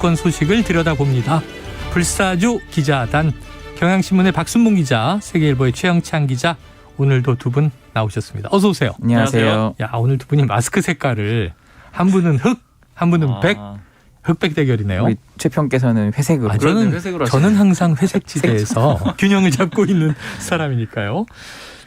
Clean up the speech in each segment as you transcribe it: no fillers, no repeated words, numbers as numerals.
정치권 소식을 들여다봅니다. 불사조 기자단, 경향신문의 박순봉 기자, 세계일보의 최영찬 기자, 오늘도 두 분 나오셨습니다. 어서 오세요. 안녕하세요. 야, 오늘 두 분이 마스크 색깔을 한 분은 흑, 한 분은 백, 흑백 대결이네요. 우리 최평께서는 회색으로. 저는 항상 회색 지대에서 균형을 잡고 있는 사람이니까요.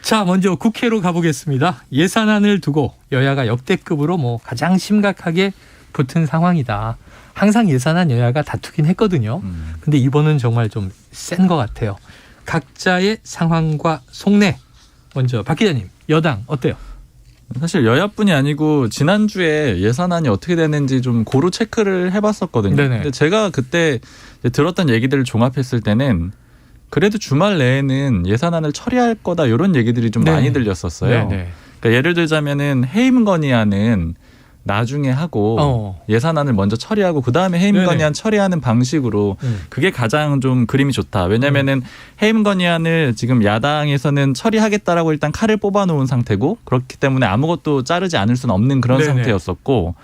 자, 먼저 국회로 가보겠습니다. 예산안을 두고 여야가 역대급으로 가장 심각하게 붙은 상황이다. 항상 예산안 여야가 다투긴 했거든요. 근데 이번은 정말 좀 센 것 같아요. 각자의 상황과 속내. 먼저 박 기자님, 여당 어때요? 사실 여야뿐이 아니고 지난주에 예산안이 어떻게 되는지 좀 고루 체크를 해봤었거든요. 네네. 근데 제가 그때 들었던 얘기들을 종합했을 때는 그래도 주말 내에는 예산안을 처리할 거다 이런 얘기들이 좀 많이 들렸었어요. 네네. 그러니까 예를 들자면은 해임 건의안은 나중에 하고 예산안을 먼저 처리하고 그다음에 해임 건의안 처리하는 방식으로 그게 가장 좀 그림이 좋다. 왜냐면은 해임 건의안을 지금 야당에서는 처리하겠다라고 일단 칼을 뽑아놓은 상태고 그렇기 때문에 아무것도 자르지 않을 수는 없는 그런 상태였었고,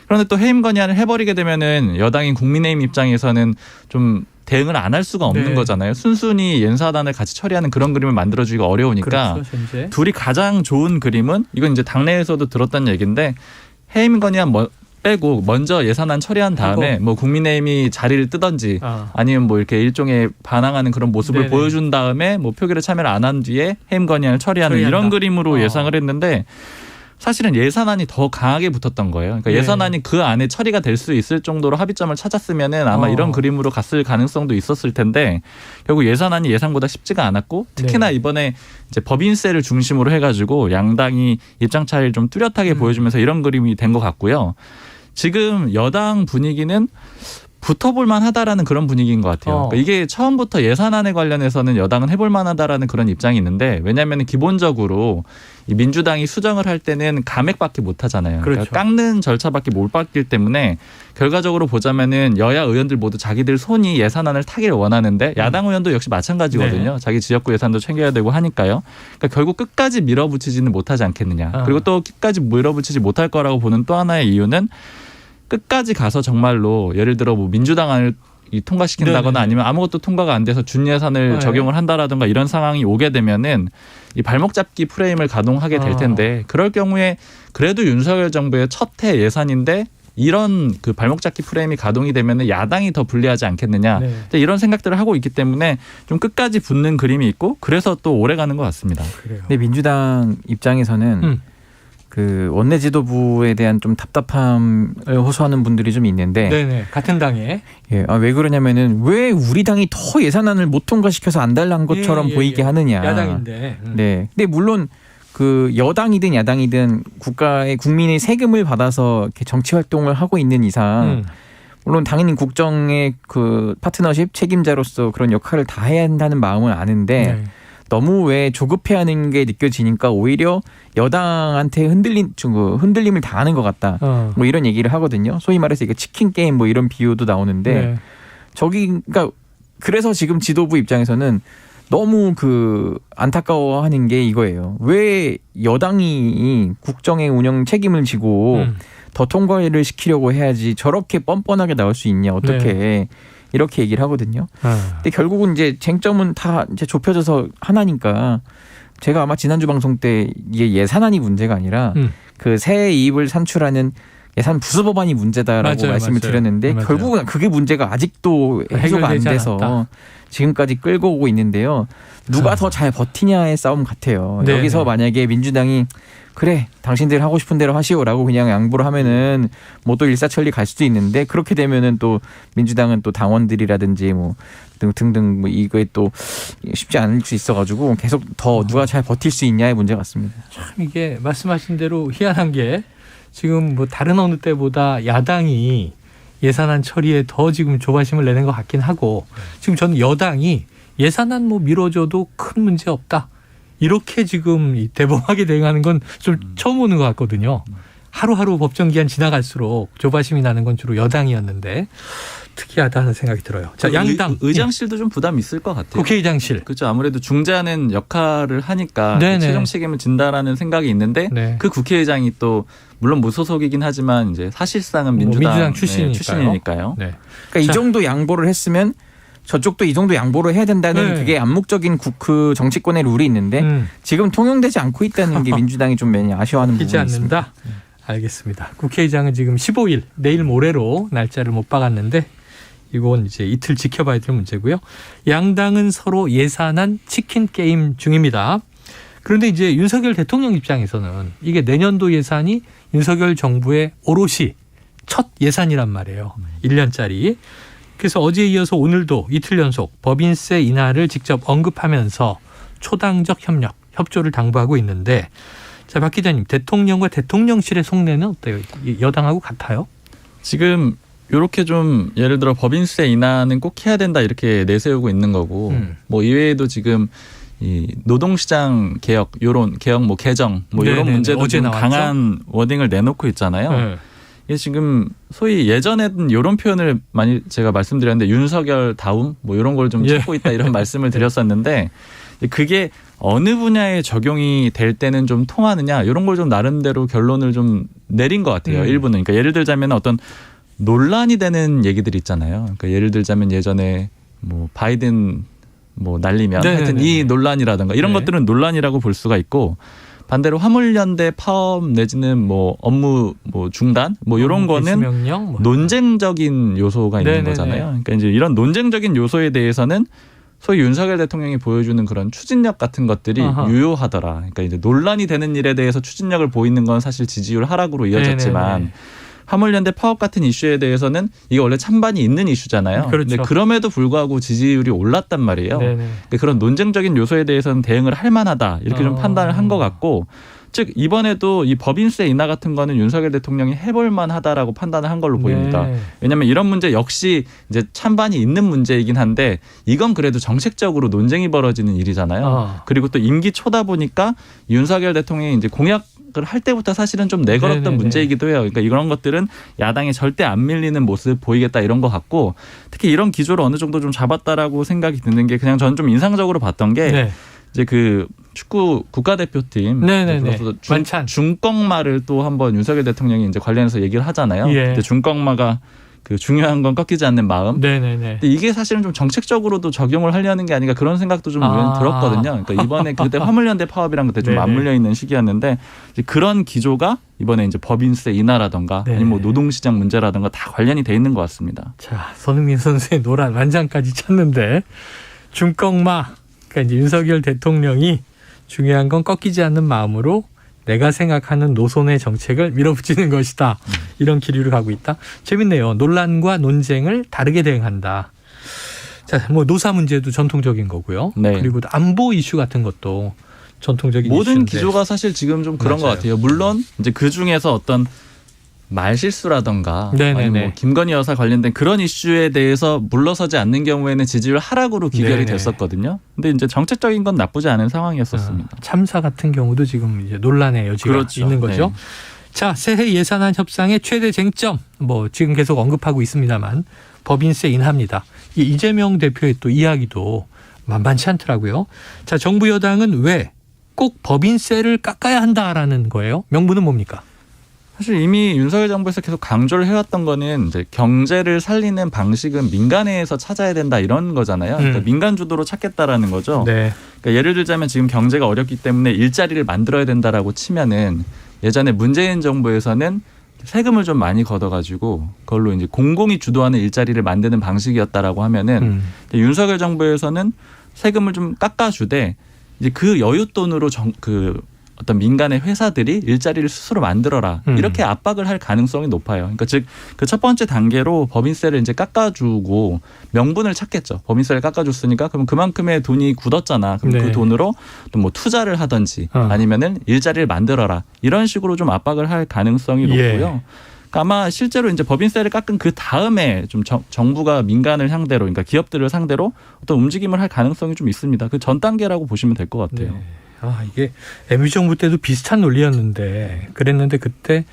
그런데 또 해임 건의안을 해버리게 되면은 여당인 국민의힘 입장에서는 좀 대응을 안 할 수가 없는 거잖아요. 순순히 예산안을 같이 처리하는 그런 그림을 만들어주기가 어려우니까 그렇죠, 둘이 가장 좋은 그림은, 이건 이제 당내에서도 들었던 얘기인데, 해임 건의안 빼고 먼저 예산안 처리한 다음에 국민의힘이 자리를 뜨든지 아니면 이렇게 일종의 반항하는 그런 모습을 보여준 다음에 표결에 참여를 안 한 뒤에 해임 건의안을 처리하는 이런 그림으로 예상을 했는데, 사실은 예산안이 더 강하게 붙었던 거예요. 그러니까 예산안이 그 안에 처리가 될 수 있을 정도로 합의점을 찾았으면은 아마 이런 그림으로 갔을 가능성도 있었을 텐데, 결국 예산안이 예상보다 쉽지가 않았고, 특히나 이번에 이제 법인세를 중심으로 해가지고 양당이 입장 차이를 좀 뚜렷하게 보여주면서 이런 그림이 된 것 같고요. 지금 여당 분위기는 붙어볼 만하다라는 그런 분위기인 것 같아요. 그러니까 이게 처음부터 예산안에 관련해서는 여당은 해볼 만하다라는 그런 입장이 있는데, 왜냐하면 기본적으로 이 민주당이 수정을 할 때는 감액밖에 못 하잖아요. 그렇죠. 그러니까 깎는 절차밖에 못 받기 때문에 결과적으로 보자면은 여야 의원들 모두 자기들 손이 예산안을 타기를 원하는데, 야당 의원도 역시 마찬가지거든요. 자기 지역구 예산도 챙겨야 되고 하니까요. 그러니까 결국 끝까지 밀어붙이지는 못하지 않겠느냐. 그리고 또 끝까지 밀어붙이지 못할 거라고 보는 또 하나의 이유는, 끝까지 가서 정말로 예를 들어 민주당안을 통과시킨다거나 아니면 아무것도 통과가 안 돼서 준예산을 적용을 한다라든가 이런 상황이 오게 되면은 이 발목 잡기 프레임을 가동하게 될 텐데, 그럴 경우에 그래도 윤석열 정부의 첫 해 예산인데 이런 그 발목 잡기 프레임이 가동이 되면은 야당이 더 불리하지 않겠느냐, 이런 생각들을 하고 있기 때문에 좀 끝까지 붙는 그림이 있고, 그래서 또 오래 가는 것 같습니다. 그래요. 근데 민주당 입장에서는 그 원내 지도부에 대한 좀 답답함을 호소하는 분들이 좀 있는데, 같은 당에 왜 그러냐면은 왜 우리 당이 더 예산안을 못 통과시켜서 안달난 것처럼 보이게 하느냐. 야당인데. 근데 물론 그 여당이든 야당이든 국민의 세금을 받아서 이렇게 정치 활동을 하고 있는 이상, 물론 당연히 국정의 그 파트너십 책임자로서 그런 역할을 다 해야 한다는 마음은 아는데, 너무 왜 조급해하는 게 느껴지니까 오히려 여당한테 흔들림을 당하는 것 같다. 이런 얘기를 하거든요. 소위 말해서 이게 치킨 게임 이런 비유도 나오는데, 그러니까 그래서 지금 지도부 입장에서는 너무 그 안타까워하는 게 이거예요. 왜 여당이 국정의 운영 책임을 지고 더 통과를 시키려고 해야지 저렇게 뻔뻔하게 나올 수 있냐, 어떻게. 이렇게 얘기를 하거든요. 근데 결국은 이제 쟁점은 다 이제 좁혀져서 하나니까, 제가 아마 지난주 방송 때 이게 예산안이 문제가 아니라 그 새 이익을 산출하는 예산 부수 법안이 문제다라고 말씀을 드렸는데, 결국은 그게 문제가 아직도 해소가 안 돼서 않았다. 지금까지 끌고 오고 있는데요. 누가 더 잘 버티냐의 싸움 같아요. 여기서 만약에 민주당이 그래 당신들 하고 싶은 대로 하시오라고 그냥 양보를 하면은 또 일사천리 갈 수도 있는데, 그렇게 되면은 또 민주당은 또 당원들이라든지 등등 이거에 또 쉽지 않을 수 있어가지고 계속 더 누가 잘 버틸 수 있냐의 문제 같습니다. 참 이게 말씀하신 대로 희한한 게, 지금 다른 어느 때보다 야당이 예산안 처리에 더 지금 조바심을 내는 것 같긴 하고, 지금 저는 여당이 예산안 미뤄줘도 큰 문제 없다, 이렇게 지금 대범하게 대응하는 건 좀 처음 보는 것 같거든요. 하루하루 법정 기한 지나갈수록 조바심이 나는 건 주로 여당이었는데, 특이하다는 생각이 들어요. 자, 양당 의장실도 좀 부담이 있을 것 같아요. 국회의장실. 그렇죠. 아무래도 중재하는 역할을 하니까 그 최종 책임을 진다라는 생각이 있는데 그 국회의장이 또 물론 무소속이긴 하지만 이제 사실상은 민주당 출신이니까요. 네. 그러니까 이 정도 양보를 했으면 저쪽도 이 정도 양보를 해야 된다는 그게 암묵적인 그 정치권의 룰이 있는데 지금 통용되지 않고 있다는 게 민주당이 좀 많이 아쉬워하는 부분이 있습니다. 알겠습니다. 국회의장은 지금 15일 내일 모레로 날짜를 못 박았는데 이건 이제 이틀 지켜봐야 될 문제고요. 양당은 서로 예산안 치킨 게임 중입니다. 그런데 이제 윤석열 대통령 입장에서는 이게 내년도 예산이 윤석열 정부의 오롯이 첫 예산이란 말이에요. 1년짜리. 그래서 어제에 이어서 오늘도 이틀 연속 법인세 인하를 직접 언급하면서 초당적 협조를 당부하고 있는데 자, 박 기자님, 대통령과 대통령실의 속내는 어때요? 여당하고 같아요? 지금 이렇게 좀 예를 들어 법인세 인하는 꼭 해야 된다 이렇게 내세우고 있는 거고 뭐 이외에도 지금 이 노동시장 개혁 뭐 개정 뭐 이런 문제도 좀 강한 워딩을 내놓고 있잖아요. 이게 지금 소위 예전에는 이런 표현을 많이 제가 말씀드렸는데 윤석열 다움 뭐 이런 걸 좀 찾고 있다 이런 말씀을 드렸었는데 그게 어느 분야에 적용이 될 때는 좀 통하느냐 이런 걸 좀 나름대로 결론을 좀 내린 것 같아요. 일부는. 그러니까 예를 들자면 어떤 논란이 되는 얘기들이 있잖아요. 그러니까 예를 들자면 예전에 뭐 바이든 뭐 날리면 하여튼 이 논란이라든가 이런 것들은 논란이라고 볼 수가 있고 반대로 화물연대 파업 내지는 뭐 업무 뭐 중단 뭐 이런 거는 논쟁적인 요소가 있는 거잖아요. 그러니까 이제 이런 논쟁적인 요소에 대해서는 소위 윤석열 대통령이 보여주는 그런 추진력 같은 것들이 유효하더라. 그러니까 이제 논란이 되는 일에 대해서 추진력을 보이는 건 사실 지지율 하락으로 이어졌지만 화물연대 파업 같은 이슈에 대해서는 이게 원래 찬반이 있는 이슈잖아요. 그런데 그럼에도 불구하고 지지율이 올랐단 말이에요. 그러니까 그런 논쟁적인 요소에 대해서는 대응을 할 만하다. 이렇게 좀 판단을 한 것 같고 즉 이번에도 이 법인세 인하 같은 거는 윤석열 대통령이 해볼 만하다라고 판단을 한 걸로 보입니다. 왜냐하면 이런 문제 역시 이제 찬반이 있는 문제이긴 한데 이건 그래도 정책적으로 논쟁이 벌어지는 일이잖아요. 그리고 또 임기 초다 보니까 윤석열 대통령이 이제 공약을 할 때부터 사실은 좀 내걸었던 문제이기도 해요. 그러니까 이런 것들은 야당에 절대 안 밀리는 모습 보이겠다 이런 것 같고 특히 이런 기조를 어느 정도 좀 잡았다라고 생각이 드는 게 그냥 저는 좀 인상적으로 봤던 게 이제 그 축구 국가대표팀 중꺾마를 또 한번 윤석열 대통령이 이제 관련해서 얘기를 하잖아요. 근데 중꺾마가 그 중요한 건 꺾이지 않는 마음. 근데 이게 사실은 좀 정책적으로도 적용을 하려는 게 아닌가 그런 생각도 좀 들었거든요. 그러니까 이번에 그때 화물연대 파업이랑 그때 좀 맞물려 있는 시기였는데 이제 그런 기조가 이번에 이제 법인세 인하라든가 아니면 뭐 노동시장 문제라든가 다 관련이 돼 있는 것 같습니다. 자, 손흥민 선수의 노란 완장까지 찼는데 중꺾마. 그러니까 이제 윤석열 대통령이 중요한 건 꺾이지 않는 마음으로 내가 생각하는 노선의 정책을 밀어붙이는 것이다. 이런 기류를 가고 있다. 재밌네요. 논란과 논쟁을 다르게 대응한다. 자, 뭐 노사 문제도 전통적인 거고요. 그리고 안보 이슈 같은 것도 전통적인 모든 이슈인데. 기조가 사실 지금 좀 그런 것 같아요. 물론 이제 그 중에서 어떤 말실수라던가 아니면 뭐 김건희 여사 관련된 그런 이슈에 대해서 물러서지 않는 경우에는 지지율 하락으로 귀결이 됐었거든요. 근데 이제 정책적인 건 나쁘지 않은 상황이었었습니다. 참사 같은 경우도 지금 이제 논란의 여지가 있는 거죠. 자, 새해 예산안 협상의 최대 쟁점 뭐 지금 계속 언급하고 있습니다만 법인세 인하입니다. 이재명 대표의 또 이야기도 만만치 않더라고요. 자, 정부 여당은 왜 꼭 법인세를 깎아야 한다라는 거예요? 명분은 뭡니까? 사실 이미 윤석열 정부에서 계속 강조를 해왔던 거는 이제 경제를 살리는 방식은 민간에서 찾아야 된다 이런 거잖아요. 그러니까 민간 주도로 찾겠다라는 거죠. 그러니까 예를 들자면 지금 경제가 어렵기 때문에 일자리를 만들어야 된다라고 치면은 예전에 문재인 정부에서는 세금을 좀 많이 걷어가지고 그걸로 이제 공공이 주도하는 일자리를 만드는 방식이었다라고 하면은 윤석열 정부에서는 세금을 좀 깎아주되 이제 그 여윳돈으로 어떤 민간의 회사들이 일자리를 스스로 만들어라 이렇게 압박을 할 가능성이 높아요. 그러니까 즉 그 첫 번째 단계로 법인세를 이제 깎아주고 명분을 찾겠죠. 법인세를 깎아줬으니까 그럼 그만큼의 돈이 굳었잖아. 그럼 그 돈으로 또 뭐 투자를 하든지 아니면은 일자리를 만들어라 이런 식으로 좀 압박을 할 가능성이 높고요. 그러니까 아마 실제로 이제 법인세를 깎은 그 다음에 좀 정부가 민간을 상대로 그러니까 기업들을 상대로 어떤 움직임을 할 가능성이 좀 있습니다. 그 전 단계라고 보시면 될 것 같아요. 이게 MB 정부 때도 비슷한 논리였는데 그랬는데 그때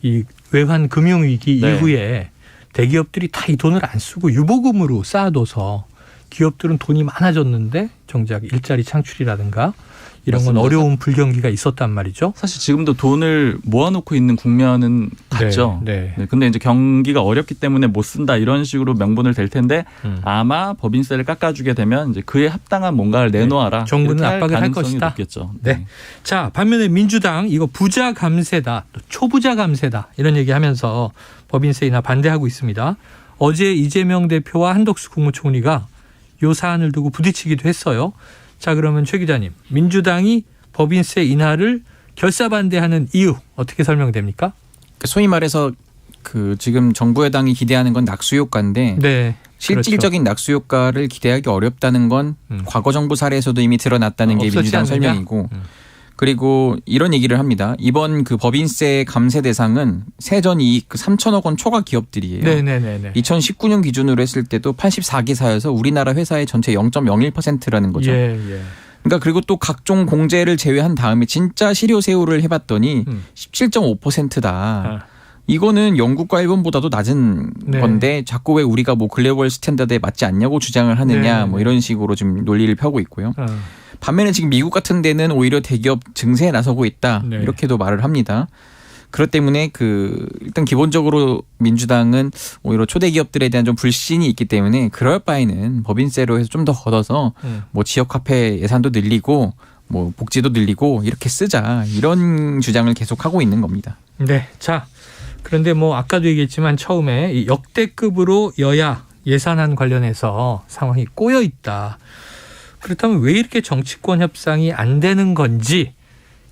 이 외환 금융위기 이후에 대기업들이 다 이 돈을 안 쓰고 유보금으로 쌓아둬서 기업들은 돈이 많아졌는데 정작 일자리 창출이라든가 이런 건 맞습니다. 어려운 불경기가 있었단 말이죠. 사실 지금도 돈을 모아놓고 있는 국면은 같죠. 네. 근데 이제 경기가 어렵기 때문에 못 쓴다 이런 식으로 명분을 댈 텐데 아마 법인세를 깎아주게 되면 이제 그에 합당한 뭔가를 내놓아라. 정부는 압박을 할 가능성이 것이다. 높겠죠. 네. 자, 반면에 민주당 이거 부자 감세다, 또 초부자 감세다 이런 얘기하면서 법인세 인하 반대하고 있습니다. 어제 이재명 대표와 한덕수 국무총리가 이 사안을 두고 부딪히기도 했어요. 자, 그러면 최 기자님, 민주당이 법인세 인하를 결사반대하는 이유 어떻게 설명됩니까? 소위 말해서 그 지금 정부 여당이 기대하는 건 낙수 효과인데 네, 실질적인 낙수 효과를 기대하기 어렵다는 건 과거 정부 사례에서도 이미 드러났다는 게 민주당 않느냐? 설명이고 그리고 이런 얘기를 합니다. 이번 그 법인세 감세 대상은 세전 이익 3천억 원 초과 기업들이에요. 네네네. 2019년 기준으로 했을 때도 84개사여서 우리나라 회사의 전체 0.01%라는 거죠. 예. 그러니까 그리고 또 각종 공제를 제외한 다음에 진짜 실효세율을 해봤더니 17.5%다. 이거는 영국과 일본보다도 낮은 네. 건데 자꾸 왜 우리가 뭐 글로벌 스탠다드에 맞지 않냐고 주장을 하느냐 네. 뭐 이런 식으로 지금 논리를 펴고 있고요. 반면에 지금 미국 같은 데는 오히려 대기업 증세에 나서고 있다. 네. 이렇게도 말을 합니다. 그렇기 때문에 일단 기본적으로 민주당은 오히려 초대기업들에 대한 좀 불신이 있기 때문에 그럴 바에는 법인세로 해서 좀 더 걷어서 뭐 지역 화폐 예산도 늘리고 뭐 복지도 늘리고 이렇게 쓰자 이런 주장을 계속하고 있는 겁니다. 네. 자, 그런데 뭐 아까도 얘기했지만 처음에 이 역대급으로 여야 예산안 관련해서 상황이 꼬여 있다. 그렇다면 왜 이렇게 정치권 협상이 안 되는 건지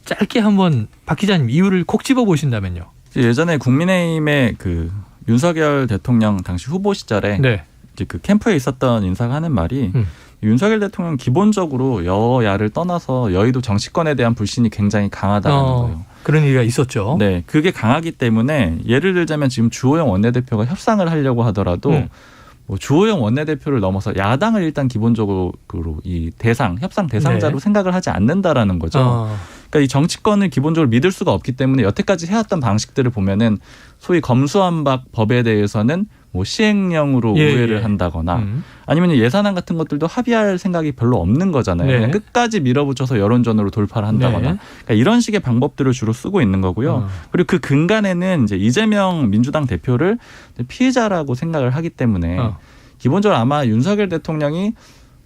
짧게 한번 박 기자님 이유를 콕 집어 보신다면요. 예전에 국민의힘의 그 윤석열 대통령 당시 후보 시절에 네. 이제 그 캠프에 있었던 인사가 하는 말이 윤석열 대통령 기본적으로 여야를 떠나서 여의도 정치권에 대한 불신이 굉장히 강하다는 거예요. 그런 얘기가 있었죠. 네, 그게 강하기 때문에 예를 들자면 지금 주호영 원내대표가 협상을 하려고 하더라도 뭐 주호영 원내대표를 넘어서 야당을 일단 기본적으로 이 협상 대상자로 네. 생각을 하지 않는다라는 거죠. 그러니까 이 정치권을 기본적으로 믿을 수가 없기 때문에 여태까지 해왔던 방식들을 보면은 소위 검수완박 법에 대해서는 뭐 시행령으로 우회를 한다거나 아니면 예산안 같은 것들도 합의할 생각이 별로 없는 거잖아요. 네. 그냥 끝까지 밀어붙여서 여론전으로 돌파를 한다거나 네. 그러니까 이런 식의 방법들을 주로 쓰고 있는 거고요. 그리고 그 근간에는 이제 이재명 민주당 대표를 피해자라고 생각을 하기 때문에 기본적으로 아마 윤석열 대통령이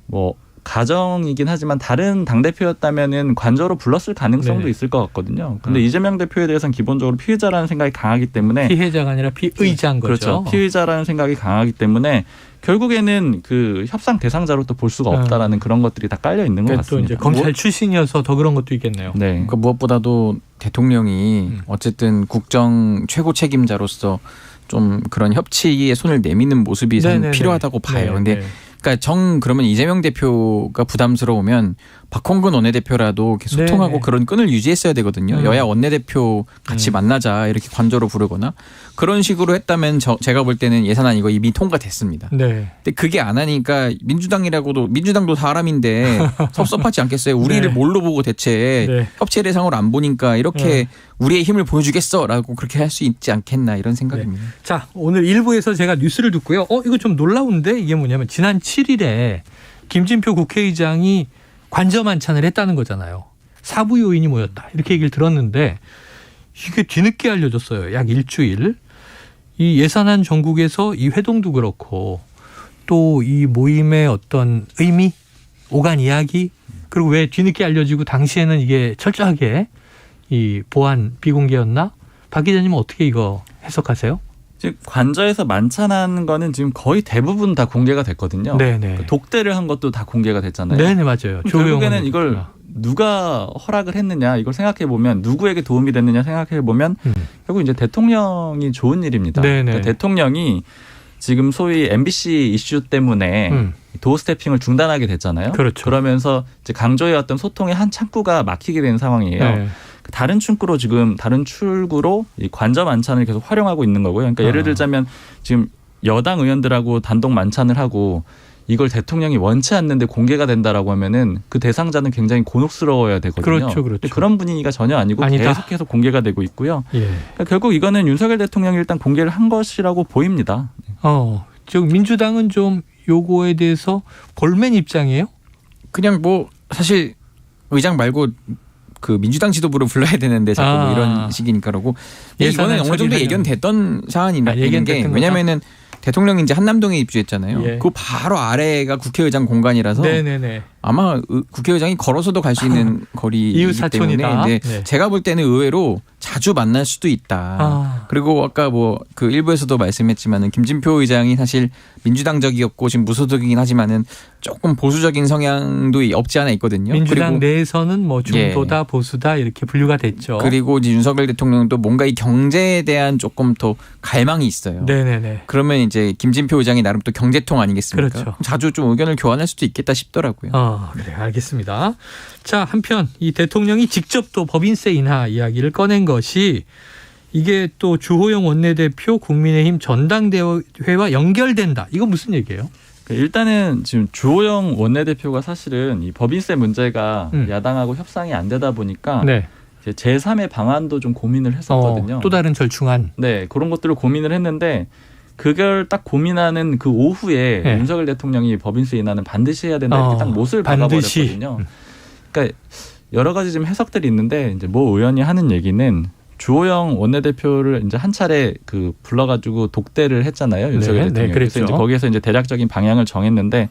뭐 가정이긴 하지만 다른 당대표였다면은 관저로 불렀을 가능성도 네. 있을 것 같거든요. 근데 이재명 대표에 대해서는 기본적으로 피해자라는 생각이 강하기 때문에 피해자가 아니라 피의자인 거죠. 그렇죠. 피의자라는 생각이 강하기 때문에 결국에는 그 협상 대상자로 또 볼 수가 없다라는 그런 것들이 다 깔려 있는 것 또 같습니다. 이제 검찰 출신이어서 더 그런 것도 있겠네요. 네. 그러니까 무엇보다도 대통령이 어쨌든 국정 최고 책임자로서 좀 그런 협치에 손을 내미는 모습이 필요하다고 봐요. 근데 그러니까 그러면 이재명 대표가 부담스러우면 박홍근 원내대표라도 이렇게 소통하고 네네. 그런 끈을 유지했어야 되거든요. 여야 원내대표 같이 만나자 이렇게 관저로 부르거나 그런 식으로 했다면 제가 볼 때는 예산안 이거 이미 통과됐습니다. 네. 근데 그게 안 하니까 민주당도 사람인데 섭섭하지 않겠어요? 우리를 네. 뭘로 보고 대체 네. 협치 대상으로 안 보니까 이렇게 우리의 힘을 보여주겠어라고 그렇게 할 수 있지 않겠나 이런 생각입니다. 네. 자, 오늘 1부에서 제가 뉴스를 듣고요. 이거 좀 놀라운데 이게 뭐냐면 지난 7일에 김진표 국회의장이 관저 만찬을 했다는 거잖아요. 사부 요인이 모였다. 이렇게 얘기를 들었는데 이게 뒤늦게 알려졌어요. 약 일주일. 이 예산안 전국에서 이 회동도 그렇고 또 이 모임의 어떤 의미, 오간 이야기 그리고 왜 뒤늦게 알려지고 당시에는 이게 철저하게 이 보안 비공개였나? 박 기자님은 어떻게 이거 해석하세요? 지금 관저에서 만찬하는 거는 지금 거의 대부분 다 공개가 됐거든요. 네네. 독대를 한 것도 다 공개가 됐잖아요. 네네, 맞아요. 결국에는 이걸 누가 허락을 했느냐 이걸 생각해 보면 누구에게 도움이 됐느냐 생각해 보면 결국 이제 대통령이 좋은 일입니다. 그러니까 대통령이 지금 소위 MBC 이슈 때문에 도어 스태핑을 중단하게 됐잖아요. 그렇죠. 그러면서 이제 강조해왔던 소통의 한 창구가 막히게 된 상황이에요. 네. 다른 출구로 이 관저 만찬을 계속 활용하고 있는 거고요. 그러니까 예를 들자면 지금 여당 의원들하고 단독 만찬을 하고 이걸 대통령이 원치 않는데 공개가 된다라고 하면은 그 대상자는 굉장히 곤혹스러워야 되거든요. 그렇죠. 그런 분위기가 전혀 아니고 계속해서 공개가 되고 있고요. 예. 그러니까 결국 이거는 윤석열 대통령이 일단 공개를 한 것이라고 보입니다. 즉 민주당은 좀 요거에 대해서 볼멘 입장이에요? 그냥 뭐 사실 의장 말고 그 민주당 지도부로 불러야 되는데 자꾸 뭐 이런 식이니까 그러고 이거는 어느 정도 예견됐던 사안이라는 게 왜냐면은 대통령이 이제 한남동에 입주했잖아요. 예. 그 바로 아래가 국회의장 공간이라서 네네네. 아마 국회의장이 걸어서도 갈 수 있는 거리이기 이웃 사촌이다. 때문에 네. 제가 볼 때는 의외로 자주 만날 수도 있다. 그리고 아까 뭐 그 일부에서도 말씀했지만은 김진표 의장이 사실 민주당적이었고 지금 무소속이긴 하지만은 조금 보수적인 성향도 없지 않아 있거든요. 민주당 내에서는 뭐 중도다 보수다 이렇게 분류가 됐죠. 그리고 이제 윤석열 대통령도 뭔가 이 경제에 대한 조금 더 갈망이 있어요. 네네네. 그러면 이제 김진표 의장이 나름 또 경제통 아니겠습니까? 그렇죠. 자주 좀 의견을 교환할 수도 있겠다 싶더라고요. 그래 알겠습니다. 자 한편 이 대통령이 직접 또 법인세 인하 이야기를 꺼낸 것이 이게 또 주호영 원내대표 국민의힘 전당대회와 연결된다. 이거 무슨 얘기예요? 일단은 지금 주호영 원내대표가 사실은 이 법인세 문제가 야당하고 협상이 안 되다 보니까 네. 제3의 방안도 좀 고민을 했었거든요. 또 다른 절충안. 네, 그런 것들을 고민을 했는데 그걸 딱 고민하는 그 오후에 네. 윤석열 대통령이 법인세 인하는 반드시 해야 된다 이렇게 딱 못을 박아버렸거든요. 그러니까 여러 가지 지금 해석들이 있는데 이제 모 의원이 하는 얘기는 주호영 원내대표를 이제 한 차례 그 불러가지고 독대를 했잖아요. 윤석열 대통령이. 그래서 이제 거기에서 이제 대략적인 방향을 정했는데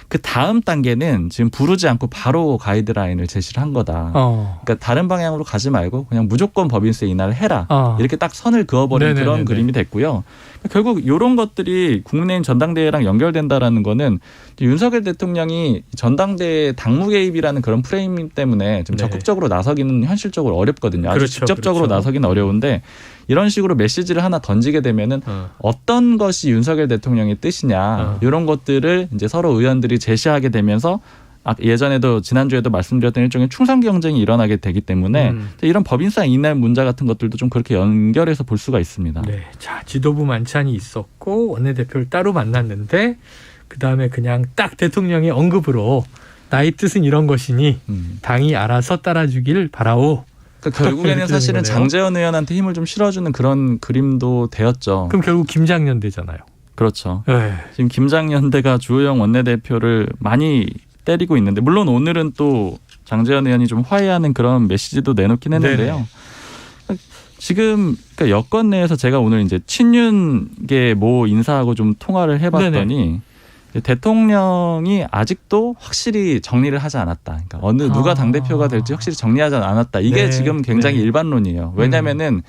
그 다음 단계는 지금 부르지 않고 바로 가이드라인을 제시를 한 거다. 그러니까 다른 방향으로 가지 말고 그냥 무조건 법인세 인하를 해라. 이렇게 딱 선을 그어버린 그런 그림이 됐고요. 결국 이런 것들이 국민의힘 전당대회랑 연결된다라는 거는 윤석열 대통령이 전당대회 당무 개입이라는 그런 프레임 때문에 좀 적극적으로 나서기는 현실적으로 어렵거든요. 아주 직접적으로 나서기는 어려운데 이런 식으로 메시지를 하나 던지게 되면은 어떤 것이 윤석열 대통령의 뜻이냐 이런 것들을 이제 서로 의원들이 제시하게 되면서 예전에도 지난주에도 말씀드렸던 일종의 충성 경쟁이 일어나게 되기 때문에 이런 법인세 인하 문제 같은 것들도 좀 그렇게 연결해서 볼 수가 있습니다. 네, 자 지도부 만찬이 있었고 원내대표를 따로 만났는데 그 다음에 그냥 딱 대통령의 언급으로 나의 뜻은 이런 것이니 당이 알아서 따라주길 바라오. 그러니까 결국에는 사실은 장제원 의원한테 힘을 좀 실어주는 그런 그림도 되었죠. 그럼 결국 김장연대잖아요. 그렇죠. 네. 지금 김장연대가 주호영 원내대표를 많이 때리고 있는데 물론 오늘은 또 장제원 의원이 좀 화해하는 그런 메시지도 내놓긴 했는데요. 네네. 지금 그러니까 여권 내에서 제가 오늘 이제 친윤계 모 인사하고 좀 통화를 해봤더니 네네. 대통령이 아직도 확실히 정리를 하지 않았다. 그러니까 누가 당대표가 될지 확실히 정리하지 않았다. 이게 지금 굉장히 일반론이에요. 왜냐하면은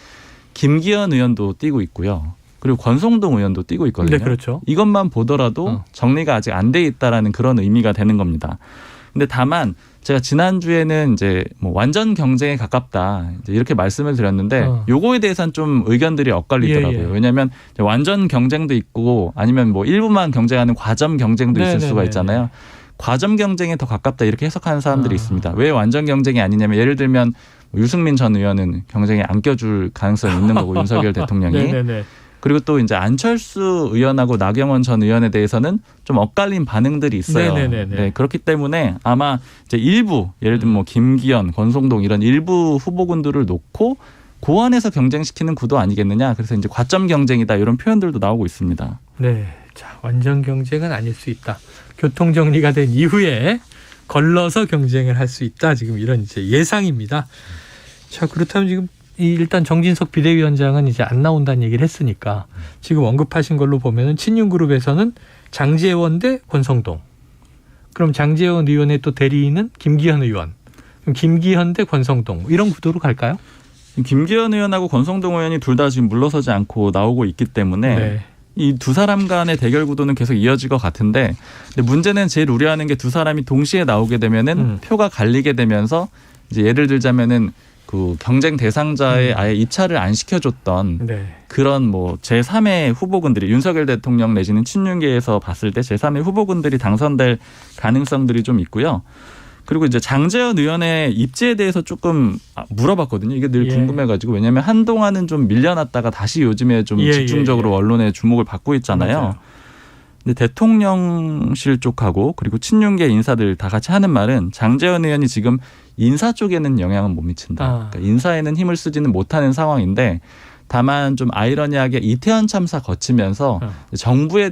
김기현 의원도 뛰고 있고요. 그리고 권성동 의원도 뛰고 있거든요. 네, 그렇죠. 이것만 보더라도 정리가 아직 안 돼 있다라는 그런 의미가 되는 겁니다. 근데 다만 제가 지난주에는 이제 뭐 완전 경쟁에 가깝다 이제 이렇게 말씀을 드렸는데 요거에 대해서는 좀 의견들이 엇갈리더라고요. 왜냐하면 완전 경쟁도 있고 아니면 뭐 일부만 경쟁하는 과점 경쟁도 있을 수가 있잖아요. 과점 경쟁에 더 가깝다 이렇게 해석하는 사람들이 있습니다. 왜 완전 경쟁이 아니냐면 예를 들면 유승민 전 의원은 경쟁에 안 껴줄 가능성이 있는 거고 윤석열 대통령이. 네네네. 그리고 또 이제 안철수 의원하고 나경원 전 의원에 대해서는 좀 엇갈린 반응들이 있어요. 네, 그렇기 때문에 아마 이제 일부 예를 들면 뭐 김기현, 권성동 이런 일부 후보군들을 놓고 그 안에서 경쟁시키는 구도 아니겠느냐. 그래서 이제 과점 경쟁이다 이런 표현들도 나오고 있습니다. 네, 자 완전 경쟁은 아닐 수 있다. 교통 정리가 된 이후에 걸러서 경쟁을 할 수 있다. 지금 이런 이제 예상입니다. 자 그렇다면 지금 일단 정진석 비대위원장은 이제 안 나온다는 얘기를 했으니까 지금 언급하신 걸로 보면은 친윤그룹에서는 장제원 대 권성동. 그럼 장제원 의원의 또 대리인은 김기현 의원. 그럼 김기현 대 권성동 이런 구도로 갈까요? 김기현 의원하고 권성동 의원이 둘 다 지금 물러서지 않고 나오고 있기 때문에 이 두 사람 간의 대결 구도는 계속 이어질 것 같은데 근데 문제는 제일 우려하는 게 두 사람이 동시에 나오게 되면은 표가 갈리게 되면서 이제 예를 들자면은 그 경쟁 대상자에 아예 입찰을 안 시켜줬던 그런 뭐 제3의 후보군들이 윤석열 대통령 내지는 친윤계에서 봤을 때 제3의 후보군들이 당선될 가능성들이 좀 있고요. 그리고 이제 장제원 의원의 입지에 대해서 조금 물어봤거든요. 이게 늘 궁금해가지고 왜냐하면 한동안은 좀 밀려났다가 다시 요즘에 좀 집중적으로 언론의 주목을 받고 있잖아요. 맞아요. 근데 대통령실 쪽하고 그리고 친윤계 인사들 다 같이 하는 말은 장제원 의원이 지금 인사 쪽에는 영향은 못 미친다. 그러니까 인사에는 힘을 쓰지는 못하는 상황인데 다만 좀 아이러니하게 이태원 참사 거치면서 정부의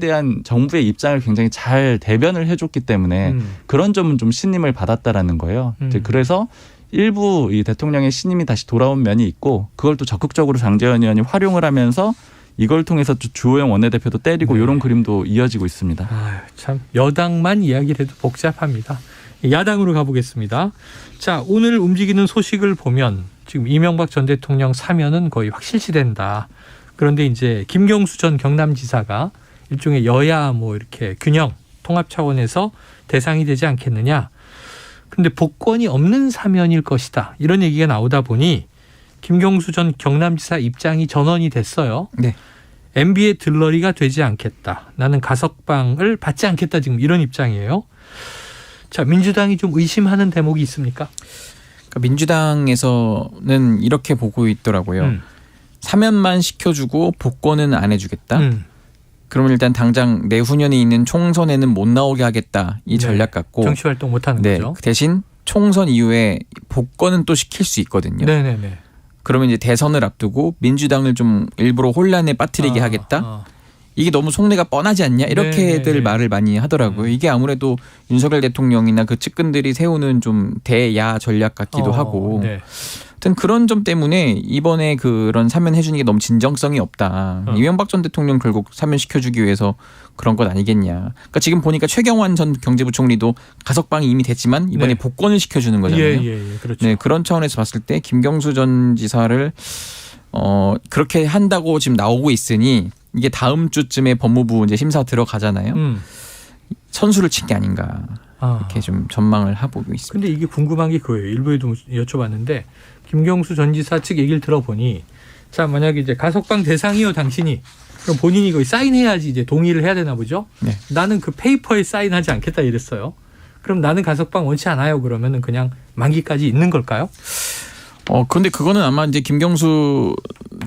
입장을 굉장히 잘 대변을 해줬기 때문에 그런 점은 좀 신임을 받았다라는 거예요. 그래서 일부 이 대통령의 신임이 다시 돌아온 면이 있고 그걸 또 적극적으로 장제원 의원이 활용을 하면서 이걸 통해서 주호영 원내대표도 때리고 이런 그림도 이어지고 있습니다. 참 여당만 이야기를 해도 복잡합니다. 야당으로 가보겠습니다. 자, 오늘 움직이는 소식을 보면 지금 이명박 전 대통령 사면은 거의 확실시된다. 그런데 이제 김경수 전 경남지사가 일종의 여야 뭐 이렇게 균형 통합 차원에서 대상이 되지 않겠느냐. 그런데 복권이 없는 사면일 것이다. 이런 얘기가 나오다 보니 김경수 전 경남지사 입장이 전원이 됐어요. 네. MB의 들러리가 되지 않겠다. 나는 가석방을 받지 않겠다. 지금 이런 입장이에요. 자, 민주당이 좀 의심하는 대목이 있습니까? 그러니까 민주당에서는 이렇게 보고 있더라고요. 사면만 시켜주고 복권은 안 해주겠다. 그러면 일단 당장 내후년에 있는 총선에는 못 나오게 하겠다. 이 전략 같고. 정치활동 못하는 거죠. 대신 총선 이후에 복권은 또 시킬 수 있거든요. 네네네. 그러면 이제 대선을 앞두고 민주당을 좀 일부러 혼란에 빠뜨리게 하겠다. 이게 너무 속내가 뻔하지 않냐 이렇게들 말을 많이 하더라고요. 이게 아무래도 윤석열 대통령이나 그 측근들이 세우는 좀 대야 전략 같기도 하고. 네. 하여튼 그런 점 때문에 이번에 그런 사면해 주는 게 너무 진정성이 없다. 이명박 전 대통령 결국 사면시켜주기 위해서 그런 것 아니겠냐. 그러니까 지금 보니까 최경환 전 경제부총리도 가석방이 이미 됐지만 이번에 복권을 시켜주는 거잖아요. 그렇죠. 네, 그런 차원에서 봤을 때 김경수 전 지사를 그렇게 한다고 지금 나오고 있으니 이게 다음 주쯤에 법무부 이제 심사 들어가잖아요. 선수를 친 게 아닌가 이렇게 좀 전망을 해보고 있습니다. 근데 이게 궁금한 게 그거예요. 일부에도 여쭤봤는데 김경수 전 지사 측 얘기를 들어보니 자, 만약에 이제 가석방 대상이요 당신이 그럼 본인이 거기 사인해야지 이제 동의를 해야 되나 보죠. 네. 나는 그 페이퍼에 사인하지 않겠다 이랬어요. 그럼 나는 가석방 원치 않아요. 그러면은 그냥 만기까지 있는 걸까요? 그런데 그거는 아마 이제 김경수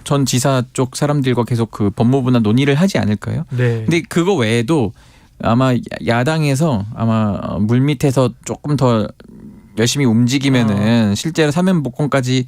전 지사 쪽 사람들과 계속 그 법무부나 논의를 하지 않을까요? 네. 근데 그거 외에도 아마 야당에서 아마 물밑에서 조금 더 열심히 움직이면은 실제로 사면 복권까지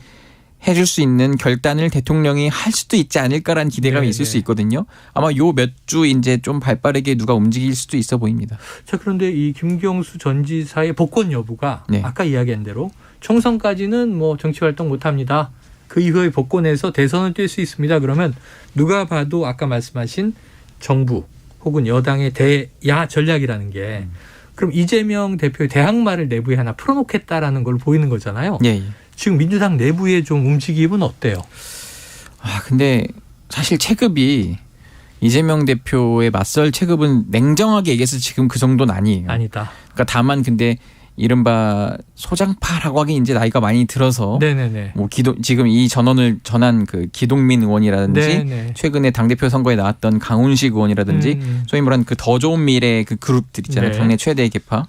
해줄 수 있는 결단을 대통령이 할 수도 있지 않을까라는 기대감이 있을 수 있거든요. 아마 요 몇 주 이제 좀 발빠르게 누가 움직일 수도 있어 보입니다. 자, 그런데 이 김경수 전 지사의 복권 여부가 아까 이야기한 대로 총선까지는 뭐 정치활동 못합니다. 그 이후에 복권에서 대선을 뛸 수 있습니다. 그러면 누가 봐도 아까 말씀하신 정부 혹은 여당의 대야 전략이라는 게 그럼 이재명 대표의 대항마를 내부에 하나 풀어놓겠다라는 걸 보이는 거잖아요. 예. 지금 민주당 내부의 좀 움직임은 어때요? 근데 사실 체급이 이재명 대표의 맞설 체급은 냉정하게 얘기해서 지금 그 정도는 아니에요. 아니다. 그러니까 다만 근데 이른바 소장파라고 하기 이제 나이가 많이 들어서 뭐 지금 이 전원을 전한 그 기동민 의원이라든지 최근에 당대표 선거에 나왔던 강훈식 의원이라든지 소위 말하는 그 더 좋은 미래 그 그룹들 있잖아요. 당내 최대 계파.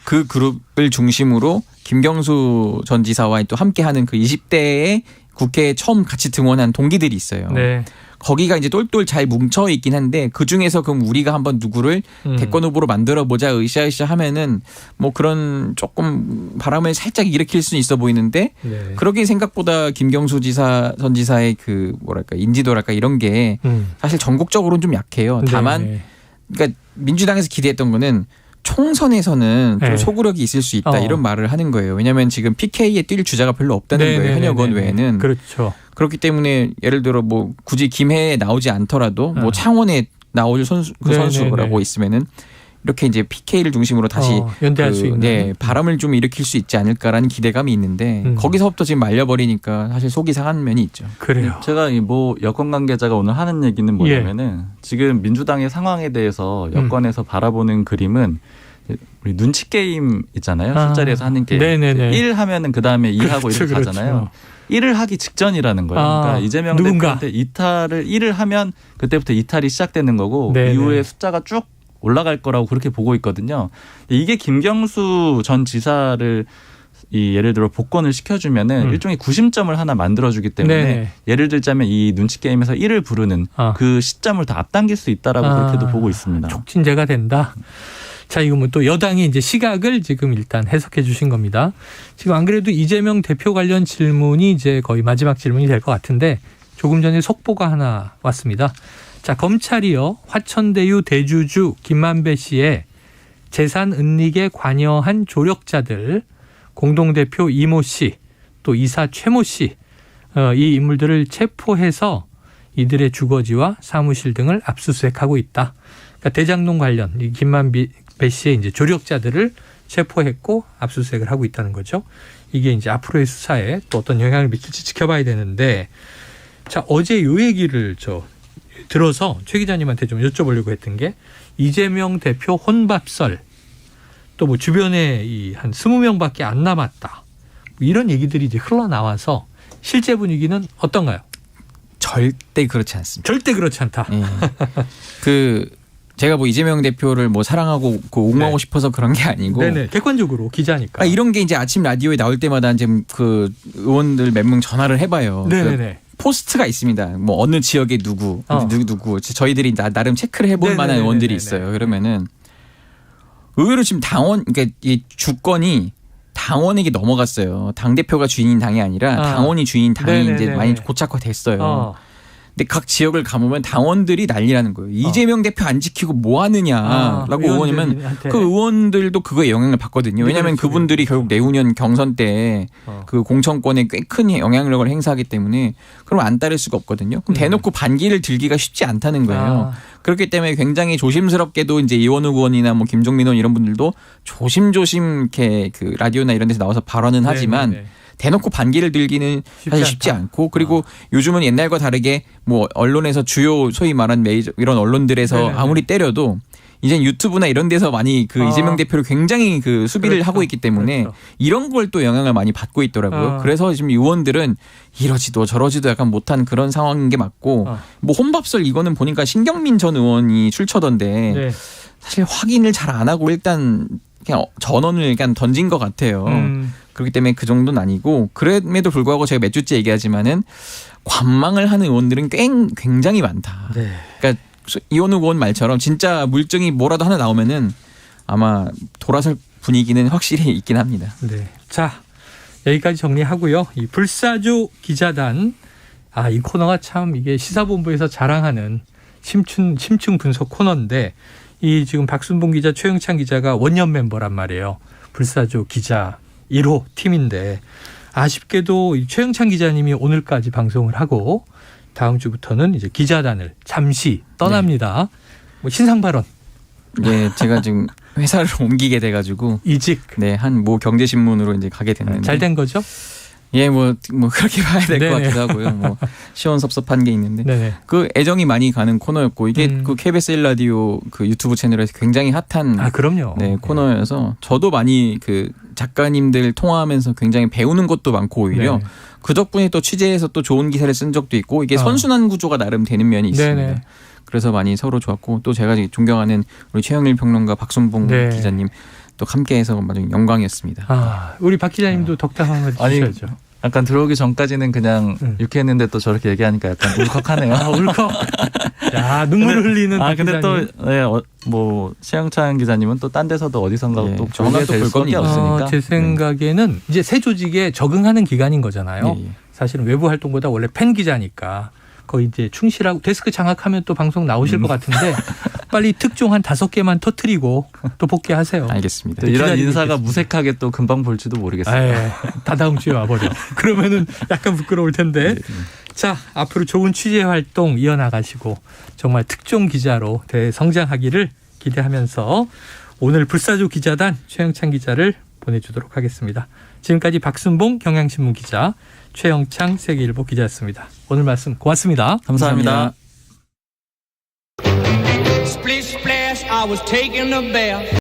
그 그룹을 중심으로 김경수 전 지사와 또 함께하는 그 20대의 국회에 처음 같이 등원한 동기들이 있어요. 네. 거기가 이제 똘똘 잘 뭉쳐 있긴 한데 그 중에서 그럼 우리가 한번 누구를 대권 후보로 만들어 보자 으쌰으쌰 하면은 뭐 그런 조금 바람을 살짝 일으킬 수는 있어 보이는데 그러기 생각보다 김경수 전 지사의 그 뭐랄까 인지도랄까 이런 게 사실 전국적으로는 좀 약해요. 다만 그러니까 민주당에서 기대했던 거는 총선에서는 좀 소구력이 있을 수 있다 이런 말을 하는 거예요. 왜냐하면 지금 PK에 뛸 주자가 별로 없다는 거예요. 현역 의원 외에는. 그렇죠. 그렇기 때문에 예를 들어 뭐 굳이 김해에 나오지 않더라도 뭐 창원에 나올 선수라고 있으면은 이렇게 이제 PK를 중심으로 다시 연대할 수 있는 바람을 좀 일으킬 수 있지 않을까라는 기대감이 있는데 거기서부터 지금 말려버리니까 사실 속이 상한 면이 있죠. 그래요. 제가 이 뭐 여권 관계자가 오늘 하는 얘기는 뭐냐면은 지금 민주당의 상황에 대해서 여권에서 바라보는 그림은 우리 눈치 게임 있잖아요. 술자리에서 하는 게임. 1 하면은 그 다음에 2 하고 이렇게 가잖아요. 1을 하기 직전이라는 거예요. 그러니까 이재명 대표한테 이탈을 1을 하면 그때부터 이탈이 시작되는 거고 이후에 숫자가 쭉 올라갈 거라고 그렇게 보고 있거든요. 이게 김경수 전 지사를 예를 들어 복권을 시켜주면은 일종의 구심점을 하나 만들어주기 때문에 예를 들자면 이 눈치 게임에서 1을 부르는 그 시점을 더 앞당길 수 있다라고 그렇게도 보고 있습니다. 촉진제가 된다. 자, 이거 뭐 또 여당이 이제 시각을 지금 일단 해석해 주신 겁니다. 지금 안 그래도 이재명 대표 관련 질문이 이제 거의 마지막 질문이 될 것 같은데 조금 전에 속보가 하나 왔습니다. 자, 검찰이요. 화천대유 대주주 김만배 씨의 재산 은닉에 관여한 조력자들, 공동대표 이모 씨, 또 이사 최모 씨, 이 인물들을 체포해서 이들의 주거지와 사무실 등을 압수수색하고 있다. 그러니까 대장동 관련 이 김만배 씨의 이제 조력자들을 체포했고 압수수색을 하고 있다는 거죠. 이게 이제 앞으로의 수사에 또 어떤 영향을 미칠지 지켜봐야 되는데, 자, 어제 요 얘기를 들어서 최 기자님한테 좀 여쭤보려고 했던 게, 이재명 대표 혼밥설, 또 뭐 주변에 한 20명밖에 안 남았다, 이런 얘기들이 이제 흘러나와서 실제 분위기는 어떤가요? 절대 그렇지 않습니다. 절대 그렇지 않다. 네. 제가 뭐 이재명 대표를 뭐 사랑하고 옹호하고 싶어서 그런 게 아니고, 네네, 객관적으로 기자니까. 이런 게 이제 아침 라디오에 나올 때마다 이제 그 의원들 몇 명 전화를 해봐요. 네네네. 포스트가 있습니다. 뭐 어느 지역에 누구 저희들이 나름 체크를 해볼 만한 의원들이 있어요. 그러면은 의외로 지금 그러니까 이 주권이 당원에게 넘어갔어요. 당 대표가 주인인 당이 아니라 당원이 주인인 당이 이제 많이 고착화됐어요. 근데 각 지역을 가보면 당원들이 난리라는 거예요. 이재명 대표 안 지키고 뭐 하느냐라고 의원이면 그 의원들도 그거에 영향을 받거든요. 왜냐하면 그분들이 결국 내후년 경선 때 그 공천권에 꽤 큰 영향력을 행사하기 때문에 그럼 안 따를 수가 없거든요. 그럼 대놓고 반기를 들기가 쉽지 않다는 거예요. 그렇기 때문에 굉장히 조심스럽게도 이제 이원우 의원이나 뭐 김종민 의원 이런 분들도 조심조심 이렇게 그 라디오나 이런 데서 나와서 발언은 하지만 대놓고 반기를 들기는 사실 쉽지 않고, 그리고 요즘은 옛날과 다르게 뭐 언론에서 주요 소위 말한 메이저 이런 언론들에서 아무리 때려도 이제 유튜브나 이런 데서 많이 그 이재명 대표를 굉장히 그 수비를 하고 있기 때문에 이런 걸 또 영향을 많이 받고 있더라고요. 그래서 지금 의원들은 이러지도 저러지도 약간 못한 그런 상황인 게 맞고, 뭐 혼밥설 이거는 보니까 신경민 전 의원이 출처던데 사실 확인을 잘 안 하고 일단 그냥 전원을 그냥 던진 것 같아요. 그렇기 때문에 그 정도는 아니고, 그럼에도 불구하고 제가 몇 주째 얘기하지만은 관망을 하는 의원들은 굉장히 많다. 그러니까 이원우 의원 말처럼 진짜 물증이 뭐라도 하나 나오면은 아마 돌아설 분위기는 확실히 있긴 합니다. 네. 자, 여기까지 정리하고요. 이 불사조 기자단, 이 코너가 참 이게 시사본부에서 자랑하는 심층 분석 코너인데, 이 지금 박순봉 기자, 최영찬 기자가 원년 멤버란 말이에요. 불사조 기자 1호 팀인데, 아쉽게도 최영찬 기자님이 오늘까지 방송을 하고 다음 주부터는 이제 기자단을 잠시 떠납니다. 뭐 신상 발언. 네, 제가 지금 회사를 옮기게 돼가지고 이직. 네, 한 모 경제신문으로 이제 가게 됐는데. 잘 된 거죠? 예, 뭐 그렇게 봐야 될 것 같기도 하고요. 뭐 시원섭섭한 게 있는데, 그 애정이 많이 가는 코너였고, 이게 그 KBS 1라디오 그 유튜브 채널에서 굉장히 핫한 그럼요. 네, 코너여서 저도 많이 그 작가님들 통화하면서 굉장히 배우는 것도 많고, 오히려 그 덕분에 또 취재해서 또 좋은 기사를 쓴 적도 있고, 이게 선순환 구조가 나름 되는 면이 있습니다. 그래서 많이 서로 좋았고, 또 제가 존경하는 우리 최영일 평론가, 박순봉 기자님 또 함께해서 아주 영광이었습니다. 우리 박 기자님도 덕담 한번 해주셔야죠. 약간 들어오기 전까지는 그냥 유쾌했는데 또 저렇게 얘기하니까 약간 울컥하네요. 울컥. 야, 눈물 흘리는. 근데 또 뭐 최영찬 기자님은 또 딴 데서도 어디선가 또 전화 또 볼 수밖에 없으니까. 제 생각에는 이제 새 조직에 적응하는 기간인 거잖아요. 사실은 외부 활동보다 원래 팬 기자니까 거의 이제 충실하고, 데스크 장악하면 또 방송 나오실 것 같은데 빨리 특종 한 5개만 터뜨리고 또 복귀하세요. 알겠습니다. 이런 인사가 무색하게 또 금방 볼지도 모르겠어요. 다 다음 주에 와버려. 그러면은 약간 부끄러울 텐데. 자, 앞으로 좋은 취재 활동 이어나가시고 정말 특종 기자로 대성장하기를 기대하면서 오늘 불사조 기자단 최영찬 기자를 보내주도록 하겠습니다. 지금까지 박순봉 경향신문 기자, 최영찬 세계일보 기자였습니다. 오늘 말씀 고맙습니다. 감사합니다.